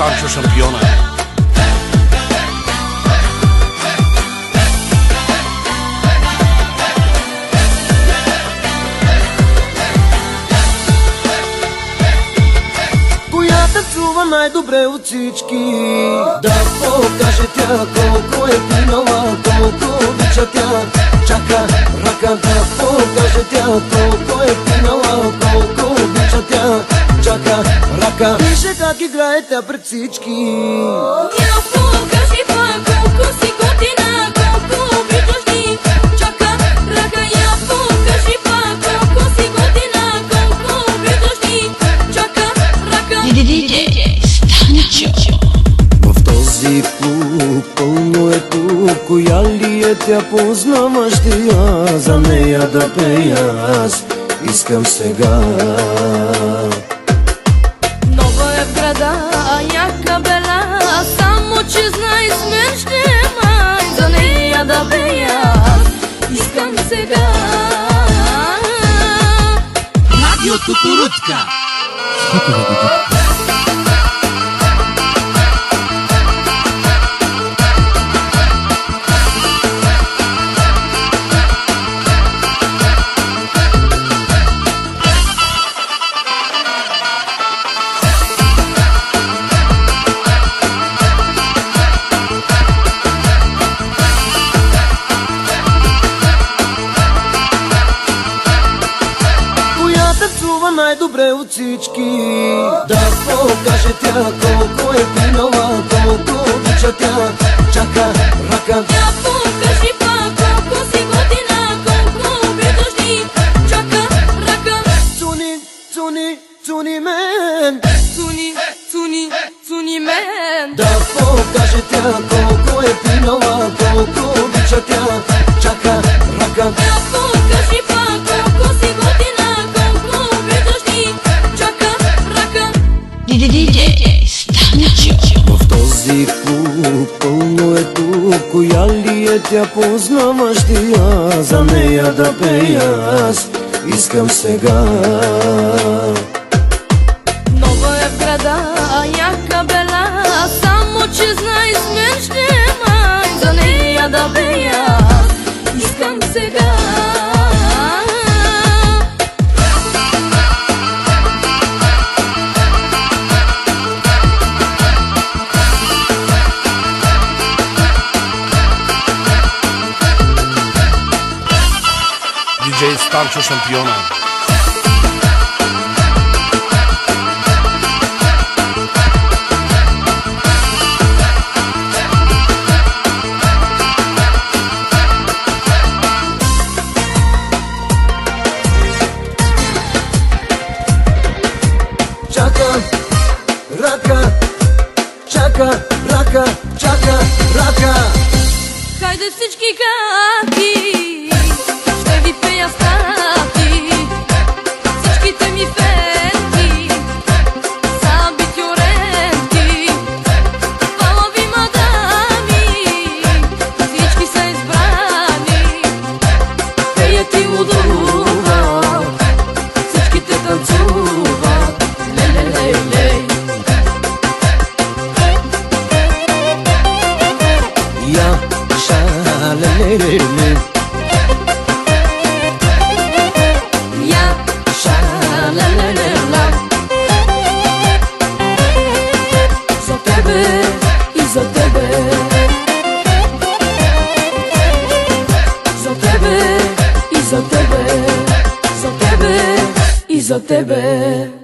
Станчо шампиона. Коя танцува най-добре от всички? Да покаже тя колко е пинала, колко обича тя. Чака ръка да покаже тя колко е пинала, колко обича тя. Чака ръка. Вижте как играе тя пред всички. Я покажи пак колко си готина, колко обичаш ни. Чака ръка, я покажи пак колко си готина, колко обичаш ни. Чака ръка. Станчо. В този клуб пълно е тук. Коя ли е тя, познаваш ти я? За нея да пея аз искам сега. Нова е в града, яка бела, само че знай с мен ще май. За нея да пея искам сега. Радио Кукурудка. Танцува най-добре от всички. Да покаже тя колко е пинала, колко обича тя. Чака ръка. Я покажи пак колко си готина, колко обичаш ни. Чака ръка. Цуни, цуни, цуни мен. Цуни, цуни, цуни мен. Да покаже тя колко е пинала, колко обича тя. Чака ръка. Я покажи пак колко си готина, колко обичаш ни. Чака ръка. Станчо. В този клуб пълно е тук. Коя ли е тя, познаваш ти я? За нея да пея аз искам сега. Нова е в града, яка бела, само че знай с мен ще май. За нея да пея искам сега. Диджей Станчо шампиона. Чака ръка, чака ръка, чака ръка. Хайде всички каки, ще ви пея стати. Всичките ми фенти са абитюренти. Хвала ви, мадами, всички са избрани. Пеят и лудуват, всичките танцуват. Ле-ле-ле-лей. Я шалелелеле. Я ша-ла-ла-ла-ла. За тебе и за тебе. За тебе и за тебе. За тебе и за тебе.